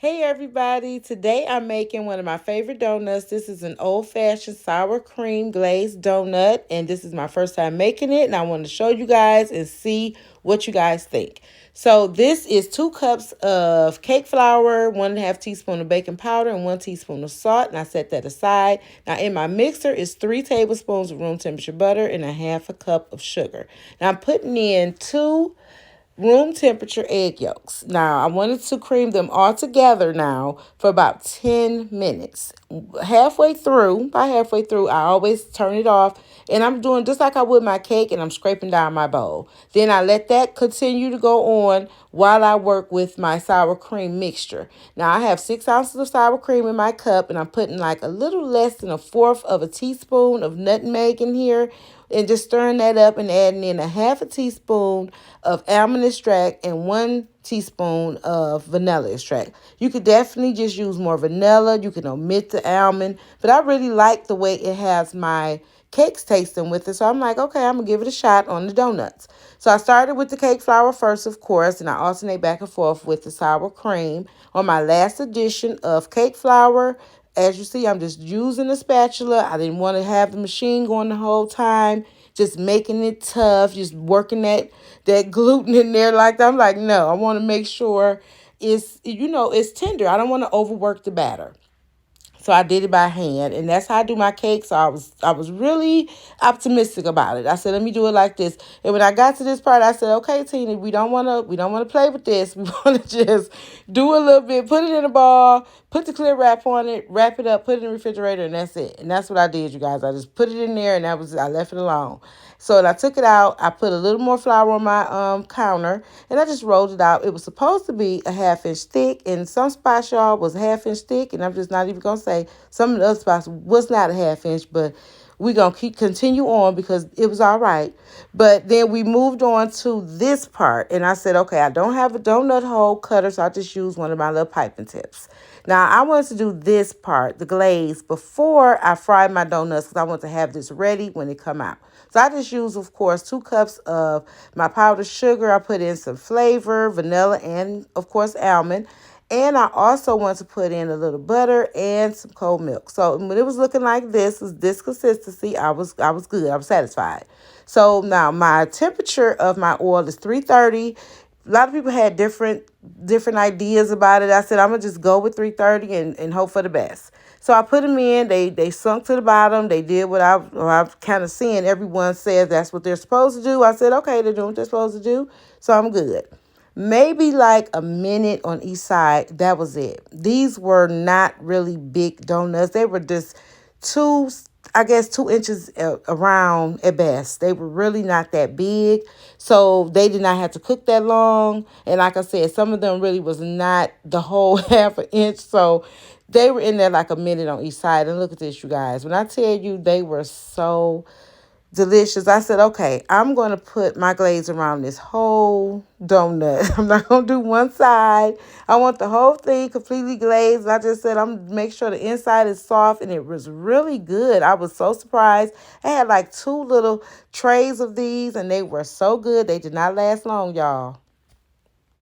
Hey everybody, today I'm making one of my favorite donuts. This is an old-fashioned sour cream glazed donut, and this is my first time making it, and I want to show you guys and see what you guys think. So this is 2 cups of cake flour, 1.5 teaspoon of baking powder, and 1 teaspoon of salt, and I set that aside. Now in my mixer is 3 tablespoons of room temperature butter and a half a cup of sugar. Now I'm putting in 2 room temperature egg yolks. Now, I wanted to cream them all together now for about 10 minutes. By halfway through, I always turn it off and I'm doing just like I would my cake and I'm scraping down my bowl. Then I let that continue to go on while I work with my sour cream mixture. Now, I have 6 ounces of sour cream in my cup and I'm putting like a little less than 1/4 of a teaspoon of nutmeg in here and just stirring that up and adding in a half a teaspoon of almond extract and 1 teaspoon of vanilla extract. You could definitely just use more vanilla. You can omit the almond, but I really like the way it has my cakes tasting with it. So I'm like, okay, I'm going to give it a shot on the donuts. So I started with the cake flour first, of course, and I alternate back and forth with the sour cream. On my last addition of cake flour, as you see, I'm just using a spatula. I didn't want to have the machine going the whole time, just making it tough, just working that gluten in there like that. I'm like, no, I want to make sure it's tender. I don't want to overwork the batter. So I did it by hand, and that's how I do my cake. So I was really optimistic about it. I said, let me do it like this. And when I got to this part, I said, okay, Tina, we don't wanna play with this. We wanna just do a little bit, put it in a ball, put the clear wrap on it, wrap it up, put it in the refrigerator, and that's it. And that's what I did, you guys. I just put it in there, and I left it alone. So when I took it out, I put a little more flour on my counter, and I just rolled it out. It was supposed to be a 1/2 inch thick, and some spots, y'all, was a 1/2 inch thick, and I'm just not even gonna say some of the other spots was not a 1/2 inch, but we're gonna continue on because it was all right. But then we moved on to this part, and I said, okay, I don't have a donut hole cutter, so I just use one of my little piping tips. Now, I wanted to do this part, the glaze, before I fry my donuts because I want to have this ready when they come out. So I just use, of course, 2 cups of my powdered sugar. I put in some flavor, vanilla, and, of course, almond. And I also want to put in a little butter and some cold milk. So when it was looking like this consistency, I was good. I was satisfied. So now my temperature of my oil is 330. A lot of people had different ideas about it. I said, I'm going to just go with 330 and hope for the best. So I put them in. They sunk to the bottom. They did what I've kind of seen. Everyone says that's what they're supposed to do. I said, okay, they're doing what they're supposed to do. So I'm good. Maybe like a minute on each side. That was it. These were not really big donuts. They were just 2 inches around at best. They were really not that big. So they did not have to cook that long. And like I said, some of them really was not the whole 1/2 inch. So they were in there like a minute on each side. And look at this, you guys. When I tell you they were so delicious, I said, okay, I'm going to put my glaze around this whole donut. I'm not going to do one side. I want the whole thing completely glazed. I just said I'm going to make sure the inside is soft, and it was really good. I was so surprised. I had like 2 little trays of these, and they were so good. They did not last long, y'all.